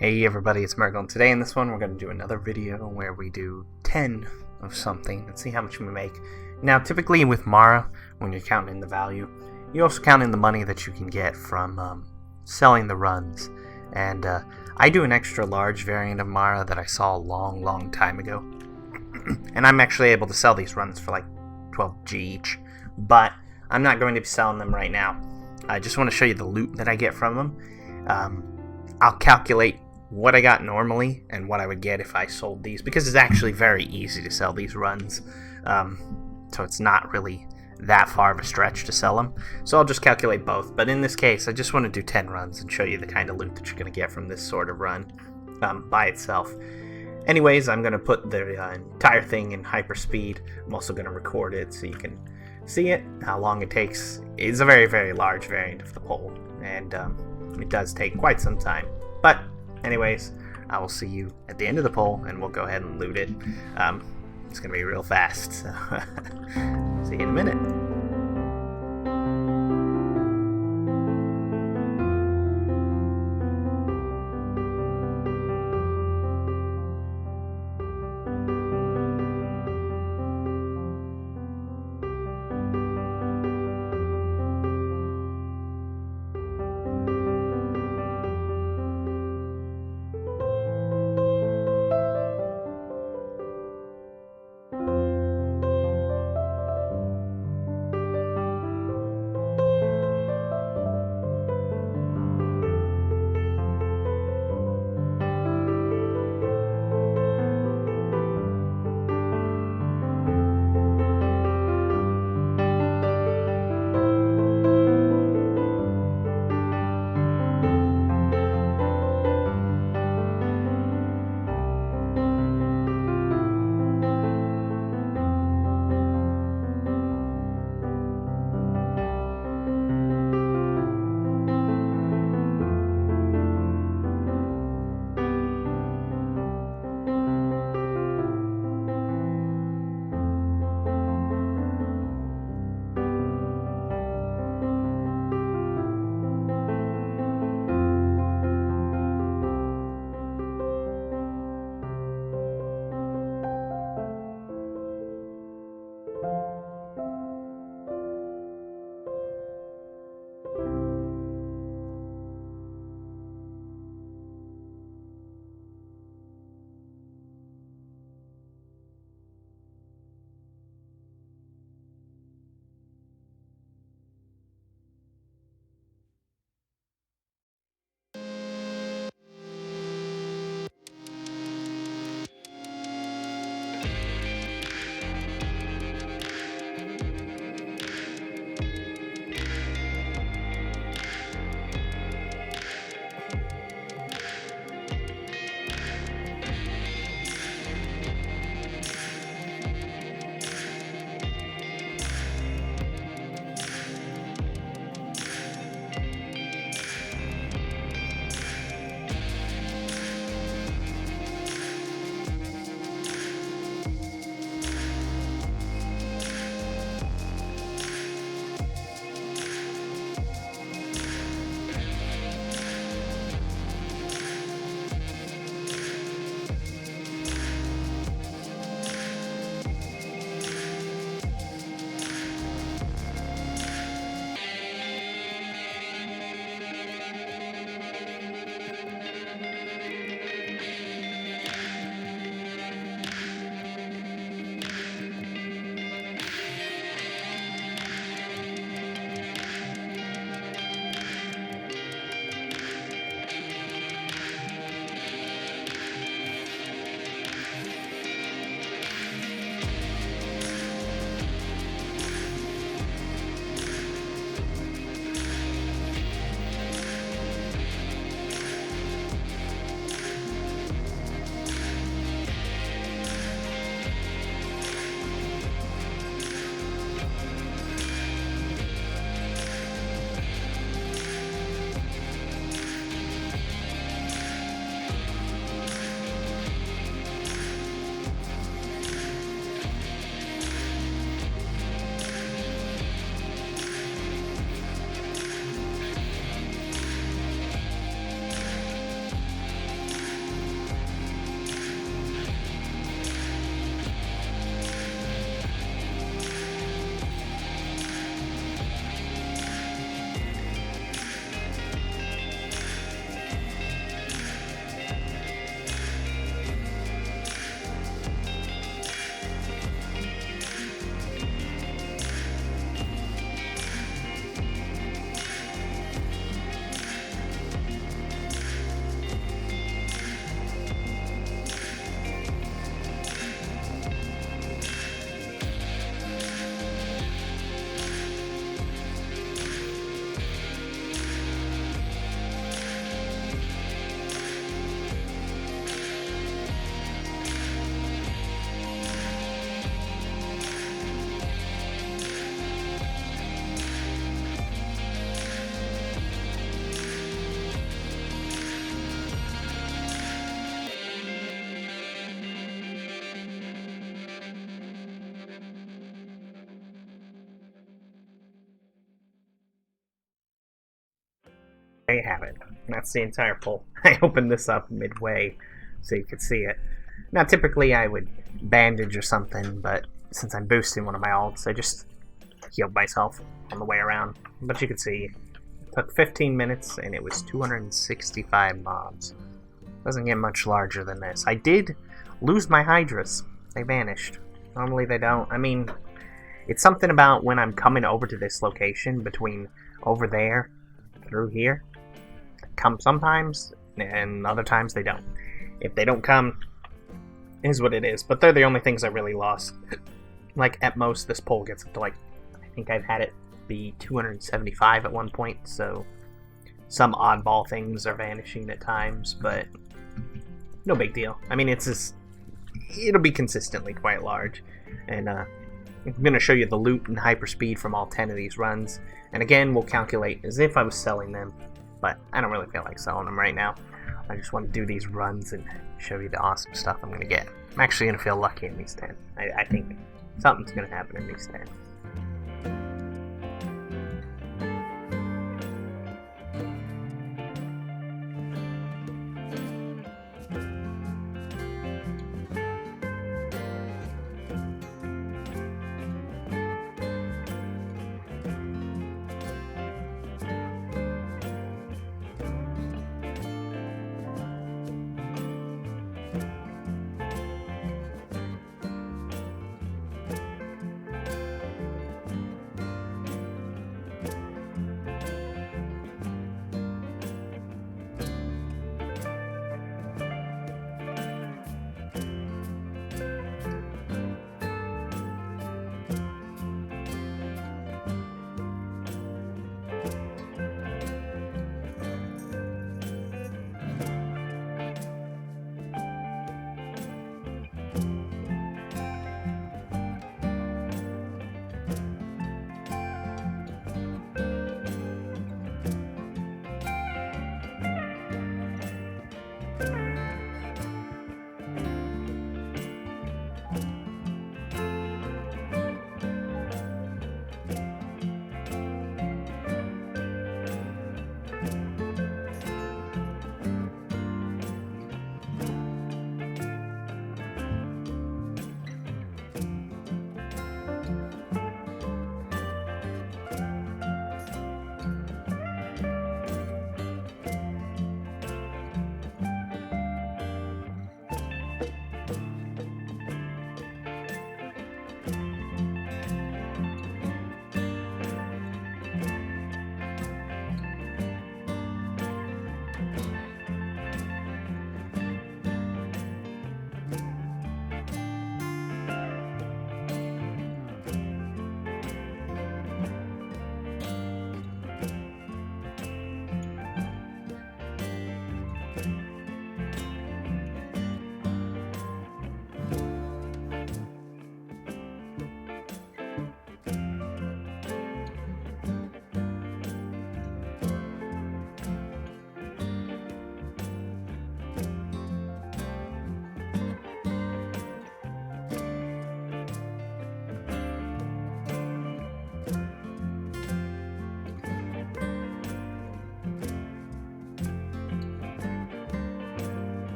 Hey everybody, it's Mergle, and today in this one we're going to do another video where we do 10 of something and see how much we make. Now typically with Mara, when you're counting in the value, you also count in the money that you can get from selling the runs. And I do an extra large variant of Mara that I saw a long time ago. And I'm actually able to sell these runs for like 12G each, but I'm not going to be selling them right now. I just want to show you the loot that I get from them. I'll calculate what I got normally and what I would get if I sold these, because it's actually very easy to sell these runs, so it's not really that far of a stretch to sell them. So I'll just calculate both, but in this case I just want to do 10 runs and show you the kind of loot that you're going to get from this sort of run by itself. Anyways, I'm going to put the entire thing in hyperspeed. I'm also going to record it so you can see it, how long it takes. It's a very large variant of the poll, and it does take quite some time. But anyways, I will see you at the end of the poll, and we'll go ahead and loot it. It's going to be real fast, so see you in a minute. there you have it. That's the entire pool. I opened this up midway so you could see it. Now, typically I would bandage or something, but since I'm boosting one of my alts, I just healed myself on the way around. But you can see, it took 15 minutes and it was 265 mobs. Doesn't get much larger than this. I did lose my Hydras. They vanished. Normally they don't. I mean, it's something about when I'm coming over to this location between over there through here. Come sometimes, and other times they don't. If they don't come, is what it is. But they're the only things I really lost. Like, at most, this pole gets up to, like, I think I've had it be 275 at one point, so some oddball things are vanishing at times, but no big deal. I mean, it's just, it'll be consistently quite large. And I'm going to show you the loot and hyperspeed from all 10 of these runs. And again, we'll calculate as if I was selling them, but I don't really feel like selling them right now. I just want to do these runs and show you the awesome stuff I'm going to get. I'm actually going to feel lucky in these 10. I think something's going to happen in these 10.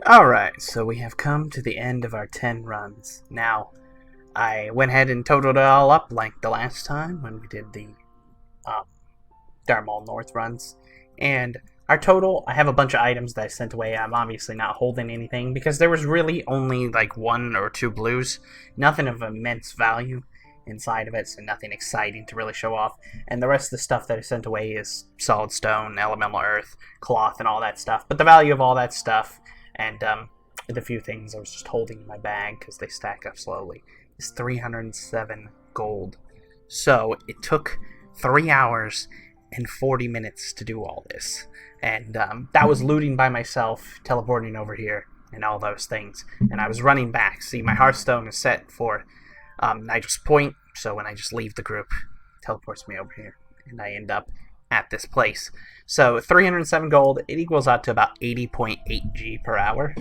Alright, so we have come to the end of our 10 runs. Now, I went ahead and totaled it all up like the last time when we did the um, Darmall North runs. And our total, I have a bunch of items that I sent away. I'm obviously not holding anything because there was really only like 1 or 2 blues. Nothing of immense value inside of it, so nothing exciting to really show off. And the rest of the stuff that I sent away is solid stone, elemental earth, cloth, and all that stuff. But the value of all that stuff and the few things I was just holding in my bag because they stack up slowly is 307 gold. So it took 3 hours and 40 minutes to do all this. And that was looting by myself, teleporting over here, and all those things. And I was running back. See, my Hearthstone is set for Nigel's Point, so when I just leave the group, it teleports me over here, and I end up at this place. So 307 gold, it equals out to about 80.8 G per hour.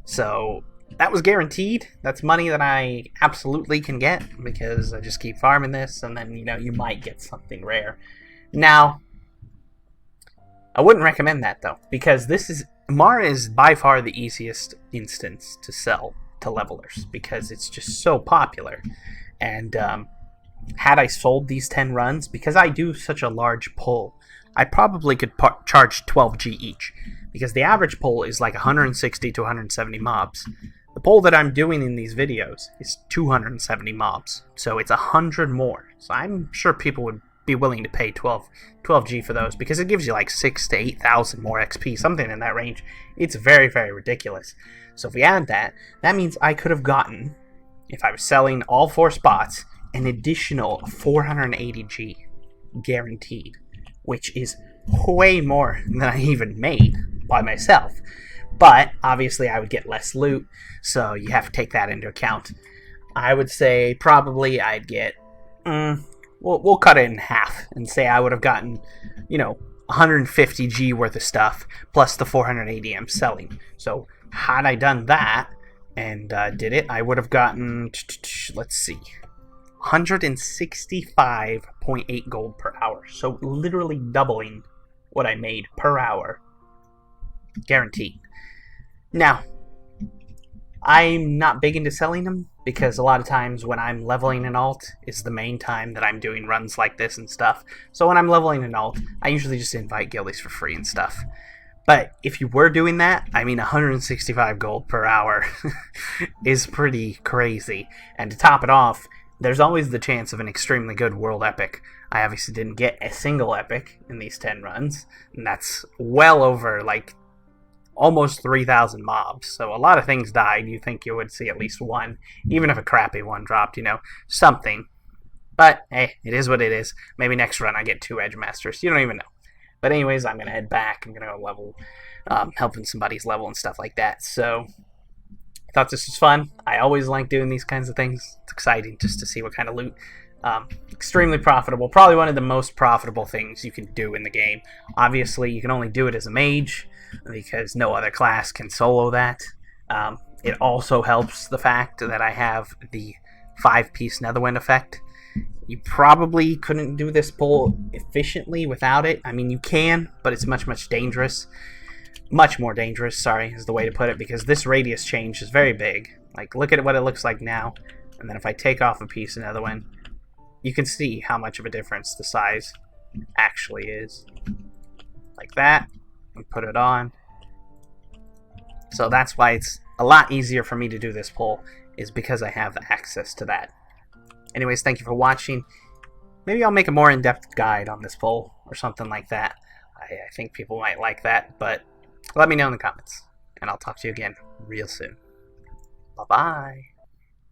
So that was guaranteed. That's money that I absolutely can get because I just keep farming this, and then, you know, you might get something rare. Now, I wouldn't recommend that, though, because Mara is by far the easiest instance to sell to levelers because it's just so popular. And had I sold these 10 runs, because I do such a large pull, I probably could charge 12G each, because the average pull is like 160 to 170 mobs. The pull that I'm doing in these videos is 270 mobs, so it's 100 more. So I'm sure people would be willing to pay 12G for those, because it gives you like 6,000 to 8,000 more XP, something in that range. It's very, very ridiculous. So if we add that, that means I could have gotten, if I was selling all 4 spots, an additional 480G guaranteed, which is way more than I even made by myself. But obviously I would get less loot, so you have to take that into account. I would say probably I'd get, we'll cut it in half and say I would have gotten, you know, 150G worth of stuff plus the 480 I'm selling. So had I done that and did it, I would have gotten, let's see, 165.8 gold per hour. So literally doubling what I made per hour, guaranteed. Now, I'm not big into selling them because a lot of times when I'm leveling an alt is the main time that I'm doing runs like this and stuff. So when I'm leveling an alt, I usually just invite guildies for free and stuff. But if you were doing that, I mean 165 gold per hour is pretty crazy. And to top it off, there's always the chance of an extremely good world epic. I obviously didn't get a single epic in these 10 runs, and that's well over like almost 3,000 mobs. So a lot of things died. You think you would see at least one, even if a crappy one dropped, you know, something. But hey, it is what it is. Maybe next run I get 2 Edge Masters. You don't even know. But anyways, I'm going to head back. I'm going to go level, helping somebody's level and stuff like that. So I thought this was fun. I always like doing these kinds of things. It's exciting just to see what kind of loot. Extremely profitable. Probably one of the most profitable things you can do in the game. Obviously, you can only do it as a mage because no other class can solo that. It also helps the fact that I have the 5-piece Netherwind effect. You probably couldn't do this pull efficiently without it. I mean, you can, but it's much, much dangerous. Much more dangerous, sorry, is the way to put it, because this radius change is very big. Like, look at what it looks like now, and then if I take off a piece of Netherwind, you can see how much of a difference the size actually is. Like that, and put it on. So that's why it's a lot easier for me to do this pull, is because I have access to that. Anyways, thank you for watching. Maybe I'll make a more in-depth guide on this pull or something like that. I think people might like that, but let me know in the comments. And I'll talk to you again real soon. Bye-bye.